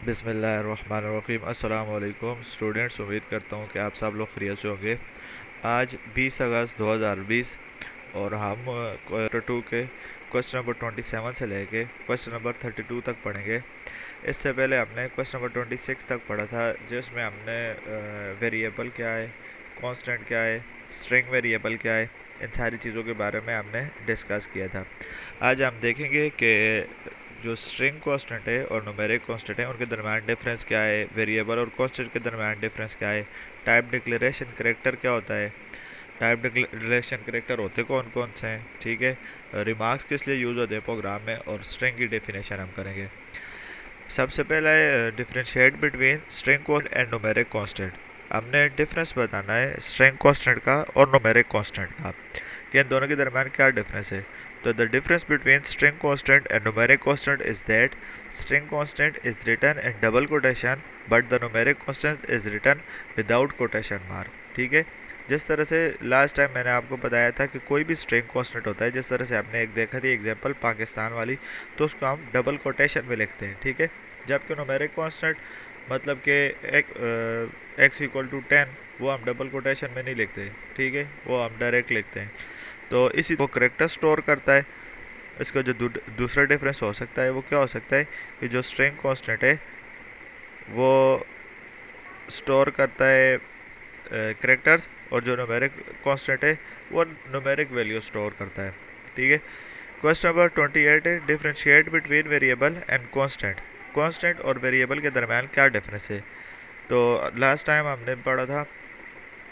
बिस्मिल्लाहिर्रहमानिर्रहीम। अस्सलाम वालेकुम स्टूडेंट्स, उम्मीद करता हूँ कि आप सब लोग खैरियत से होंगे। आज 20 अगस्त 2020 और हम क्वार्टर टू के क्वेश्चन नंबर 27 से लेके क्वेश्चन नंबर 32 तक पढ़ेंगे। इससे पहले हमने क्वेश्चन नंबर 26 तक पढ़ा था, जिसमें हमने वेरिएबल क्या है, कांस्टेंट क्या है, स्ट्रिंग वेरिएबल क्या है, इन सारी चीज़ों के बारे में हमने डिस्कस किया था। आज हम देखेंगे कि जो स्ट्रिंग कांस्टेंट है और न्यूमेरिक कांस्टेंट है उनके दरम्यान डिफरेंस क्या है, वेरिएबल और कांस्टेंट के दरम्यान डिफरेंस क्या है, टाइप डिक्लेरेशन करेक्टर क्या होता है, टाइप डिक्लेरेशन करेक्टर होते कौन कौन से हैं, ठीक है, रिमार्क्स किस लिए यूज़ होते हैं प्रोग्राम में, और स्ट्रिंग की डेफिनेशन हम करेंगे। सबसे पहला है differentiate between string constant and numeric constant. हमने डिफरेंस बताना है स्ट्रिंग कांस्टेंट का और न्यूमेरिक कांस्टेंट का कि इन दोनों के दरम्यान क्या डिफरेंस है। तो the difference between string constant and numeric constant is that string constant is written in double quotation but the numeric constant is written without quotation mark. ठीक है, जिस तरह से लास्ट टाइम मैंने आपको बताया था कि कोई भी स्ट्रिंग कांस्टेंट होता है, जिस तरह से आपने एक देखा थी एग्जांपल पाकिस्तान वाली, तो उसको हम डबल कोटेशन में लिखते हैं। ठीक है, जबकि न्यूमेरिक कांस्टेंट मतलब कि एक्स इक्वल टू 10 वो हम डबल कोटेशन में नहीं लिखते। ठीक है, वो हम डायरेक्ट लिखते हैं। तो इसी वो करेक्टर स्टोर करता है। इसका जो दूसरा डिफरेंस हो सकता है वो क्या हो सकता है कि जो स्ट्रिंग कांस्टेंट है वो स्टोर करता है करेक्टर्स, और जो न्यूमेरिक कांस्टेंट है वो न्यूमेरिक वैल्यू स्टोर करता है। ठीक है, क्वेश्चन नंबर 28 है differentiate between variable and constant. Constant और वेरिएबल के दरम्यान क्या डिफरेंस है। तो लास्ट टाइम हमने पढ़ा था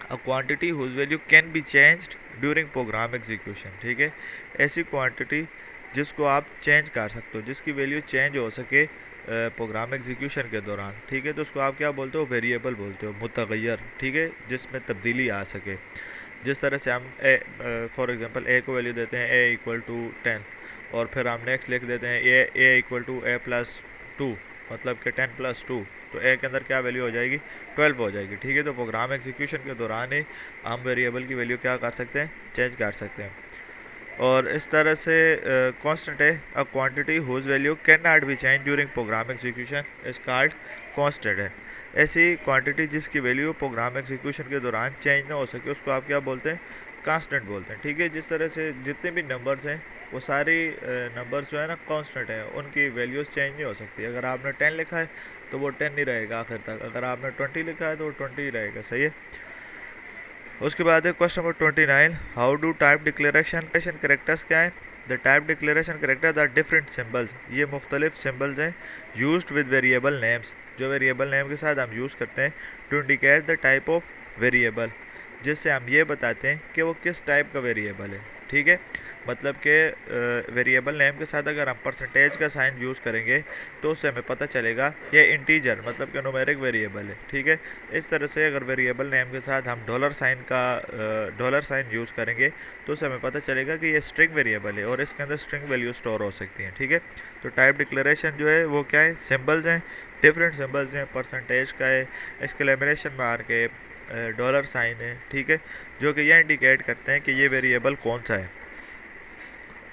a quantity whose value can be changed during program execution. ठीक है, ऐसी क्वांटिटी जिसको आप चेंज कर सकते हो, जिसकी वैल्यू चेंज हो सके प्रोग्राम एग्जीक्यूशन के दौरान। ठीक है, तो उसको आप क्या बोलते हो, वेरिएबल बोलते हो, मुतगैर। ठीक है, जिसमें तब्दीली आ सके। जिस तरह से हम फॉर एग्जांपल ए को वैल्यू देते हैं ए इक्वल टू 10, और फिर हम नेक्स्ट लिख देते हैं ए इक्वल टू ए प्लस 2, मतलब कि 10 प्लस 2, तो ए के अंदर क्या वैल्यू हो जाएगी, 12 हो जाएगी। ठीक है, तो प्रोग्राम एग्जीक्यूशन के दौरान ही हम वेरिएबल की वैल्यू क्या कर सकते हैं, चेंज कर सकते हैं। और इस तरह से कांस्टेंट है a quantity whose value can not be change during program execution is called constant है। ऐसी क्वांटिटी जिसकी वैल्यू प्रोग्राम एग्जीक्यूशन के दौरान चेंज ना हो सके उसको आप क्या बोलते हैं, कांस्टेंट बोलते हैं। ठीक है, जिस तरह से जितने भी नंबर्स हैं वो सारी नंबर्स जो है ना कांस्टेंट है, उनकी वैल्यूज़ चेंज नहीं हो सकती। अगर आपने 10 लिखा है तो वो 10 नहीं रहेगा आखिर तक, अगर आपने 20 लिखा है तो वो 20 ही रहेगा। सही है, उसके बाद है question number 29, how do type declaration characters क्या है। The type declaration characters are different symbols, ये मुख्तलिफ सिंबल्स हैं यूज्ड विद वेरिएबल नेम्स, जो वेरिएबल नेम के साथ हम यूज़ करते हैं to indicate the type of variable, जिससे हम ये बताते हैं कि वो किस टाइप का वेरिएबल है। ठीक है, मतलब कि वेरिएबल नेम के साथ अगर हम परसेंटेज का साइन यूज़ करेंगे तो उससे हमें पता चलेगा ये इंटीजर मतलब कि न्यूमेरिक वेरिएबल है। ठीक है, इस तरह से अगर वेरिएबल नेम के साथ हम डॉलर साइन यूज़ करेंगे तो उससे हमें पता चलेगा कि ये स्ट्रिंग वेरिएबल है और इसके अंदर स्ट्रिंग वैल्यू स्टोर हो सकती हैं। ठीक है, तो टाइप डिक्लेरेशन जो है वो क्या है, सिंबल्स हैं, डिफरेंट सिंबल्स हैं, परसेंटेज का है, एक्सक्लेमेशन मार्क है, डॉलर साइन है। ठीक है, जो कि यह इंडिकेट करते हैं कि ये वेरिएबल कौन सा है।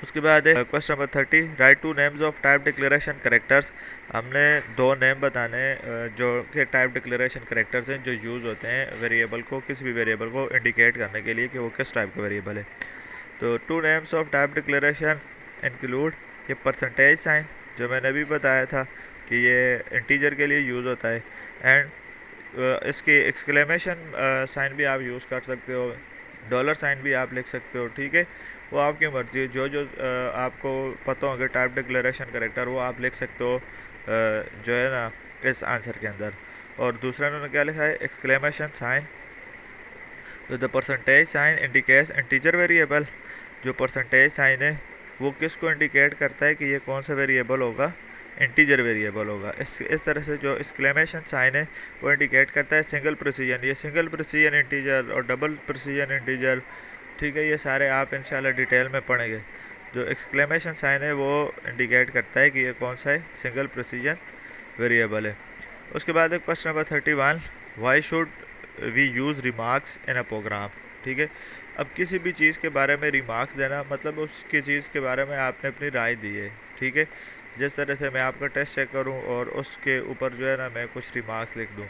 उसके बाद है question number 30, right two names of type declaration characters. हमने दो नेम बताने जो कि टाइप डिक्लेरेशन करेक्टर्स हैं जो यूज़ होते हैं वेरिएबल को, किसी भी वेरिएबल को इंडिकेट करने के लिए कि वो किस टाइप का वेरिएबल है। तो two names of type declaration include ये परसेंटेज साइन, जो मैंने अभी बताया था कि ये इंटीजर के लिए यूज़ होता है, एंड इसके एक्सक्लेमेशन साइन भी आप यूज़ कर सकते हो, डॉलर साइन भी आप लिख सकते हो। ठीक है, वो आपकी मर्ज़ी है, जो आपको पता होंगे टाइप डिक्लेरेशन करेक्टर वो आप लिख सकते हो जो है ना इस आंसर के अंदर। और दूसरा उन्होंने क्या लिखा है, एक्सक्लेमेशन साइन, तो the percentage sign indicates integer variable. जो परसेंटेज साइन है वो किसको इंडिकेट करता है कि ये कौन सा वेरिएबल होगा, इंटीजर वेरिएबल होगा। इस तरह से जो एक्सक्लेमेशन साइन है वो इंडिकेट करता है सिंगल प्रिसीजन, ये सिंगल प्रिसीजन इंटीजर और डबल प्रिसीजन इंटीजर। ठीक है, ये सारे आप इंशाल्लाह डिटेल में पढ़ेंगे। जो एक्सक्लेमेशन साइन है वो इंडिकेट करता है कि ये कौन सा है, सिंगल प्रिसीजन वेरिएबल है। उसके बाद है question number 31, why should we use remarks in a program. ठीक है, अब किसी भी चीज़ के बारे में रिमार्क्स देना मतलब उसकी चीज़ के बारे में आपने अपनी राय दी है। ठीक है, जिस तरह से मैं आपका टेस्ट चेक करूं और उसके ऊपर जो है ना मैं कुछ रिमार्क्स लिख दूं।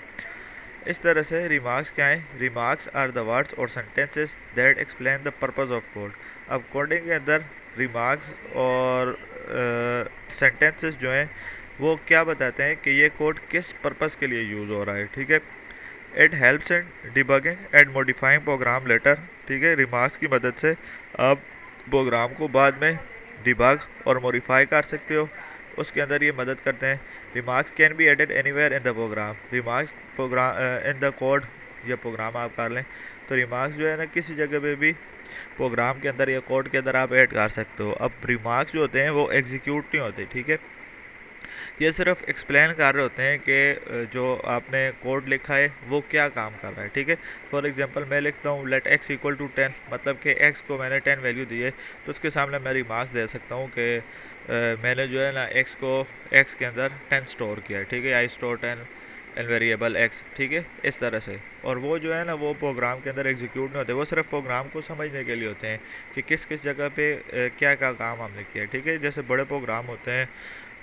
इस तरह से रिमार्क्स क्या हैं? रिमार्क्स आर द वर्ड्स और sentences that explain the purpose of code. अब कोडिंग के अंदर रिमार्क्स और सेंटेंसेस जो हैं वो क्या बताते हैं कि ये कोड किस पर्पस के लिए यूज़ हो रहा है। ठीक है, it helps in debugging and modifying program later. ठीक है, रिमार्क्स की मदद से आप प्रोग्राम को बाद में डिबग और मॉडिफाई कर सकते हो, उसके अंदर ये मदद करते हैं। Remarks can be added anywhere in the program. Remarks program in the code या प्रोग्राम आप कर लें तो रिमार्क्स जो है ना किसी जगह पे भी प्रोग्राम के अंदर या कोड के अंदर आप ऐड कर सकते हो। अब रिमार्क्स जो होते हैं वो एग्जीक्यूट नहीं होते। ठीक है, ये सिर्फ एक्सप्लेन कर रहे होते हैं कि जो आपने कोड लिखा है वो क्या काम कर रहा है। ठीक है, फॉर एग्जांपल मैं लिखता हूँ लेट x इक्वल टू 10, मतलब कि x को मैंने 10 वैल्यू दी है, तो उसके सामने मैं रिमार्क्स दे सकता हूँ कि मैंने जो है ना x को x के अंदर 10 स्टोर किया है। ठीक है, I store 10 N variable x। ठीक है, इस तरह से। और वो जो है ना वो प्रोग्राम के अंदर एग्जीक्यूट नहीं होते, वो सिर्फ प्रोग्राम को समझने के लिए होते हैं कि किस किस जगह पे क्या क्या काम हमने किया है। ठीक है, जैसे बड़े प्रोग्राम होते हैं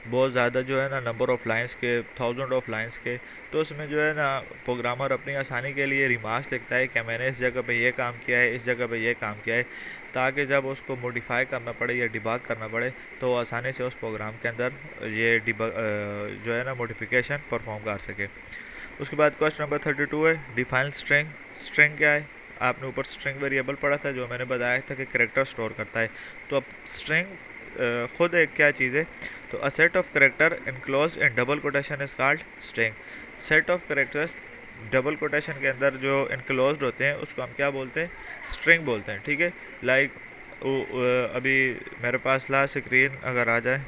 बहुत ज़्यादा जो है ना नंबर ऑफ़ लाइंस के, 1000 ऑफ लाइंस के, तो उसमें जो है ना प्रोग्रामर अपनी आसानी के लिए रिमार्क्स लिखता है कि मैंने इस जगह पे ये काम किया है, इस जगह पे ये काम किया है, ताकि जब उसको मॉडिफाई करना पड़े या डिबग करना पड़े तो आसानी से उस प्रोग्राम के अंदर ये जो है ना मॉडिफिकेशन परफॉर्म कर सके। उसके बाद क्वेश्चन नंबर 32 है डिफाइन स्ट्रिंग। स्ट्रिंग क्या है? आपने ऊपर स्ट्रिंग वेरिएबल पढ़ा था जो मैंने बताया था कि कैरेक्टर स्टोर करता है। तो अब स्ट्रिंग खुद एक क्या चीज़ है? तो a set of character enclose in double quotation is called string. Set of characters double quotation के अंदर जो इनक्लोज्ड होते हैं उसको हम क्या बोलते हैं? स्ट्रिंग बोलते हैं। ठीक है, लाइक अभी मेरे पास लास्ट स्क्रीन अगर आ जाए,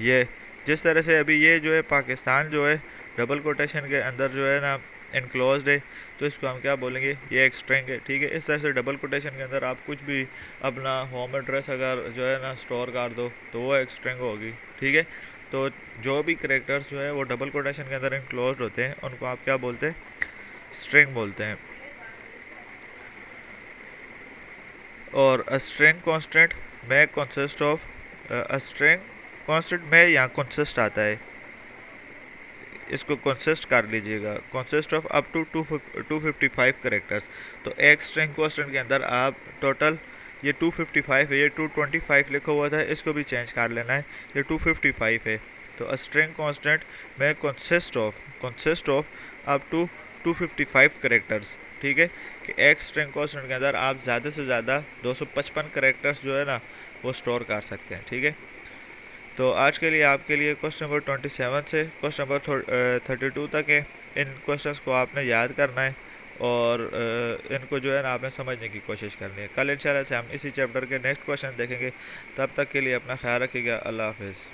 ये जिस तरह से अभी ये जो है पाकिस्तान जो है डबल कोटेशन के अंदर जो है ना इनक्लोज्ड है, तो इसको हम क्या बोलेंगे? ये एक स्ट्रिंग है। ठीक है, इस तरह से डबल कोटेशन के अंदर आप कुछ भी अपना होम एड्रेस अगर जो है ना स्टोर कर दो तो वो एक स्ट्रिंग होगी। ठीक है, तो जो भी करेक्टर्स जो है वो डबल कोटेशन के अंदर इनक्लोज्ड होते हैं उनको आप क्या बोलते हैं? स्ट्रिंग बोलते हैं। और अ स्ट्रिंग कांस्टेंट में consist of a string constant में यहाँ कंसिस्ट आता है, इसको कंसिस्ट कर लीजिएगा, consist of up to 255 characters. तो एक स्ट्रिंग कांस्टेंट के अंदर आप टोटल ये 255 है, ये 225 लिखा हुआ था, इसको भी चेंज कर लेना है, ये 255 है। तो अ स्ट्रिंग कांस्टेंट में consist of up to 255 characters. ठीक है, कि एक स्ट्रिंग कांस्टेंट के अंदर आप ज़्यादा से ज़्यादा 255 करेक्टर्स जो है ना वो स्टोर कर सकते हैं। ठीक है, तो आज के लिए आपके लिए क्वेश्चन नंबर 27 से क्वेश्चन नंबर 32 तक है। इन क्वेश्चंस को आपने याद करना है और इनको जो है ना आपने समझने की कोशिश करनी है। कल इंशाल्लाह से हम इसी चैप्टर के नेक्स्ट क्वेश्चन देखेंगे। तब तक के लिए अपना ख्याल रखिएगा। अल्लाह हाफिज़।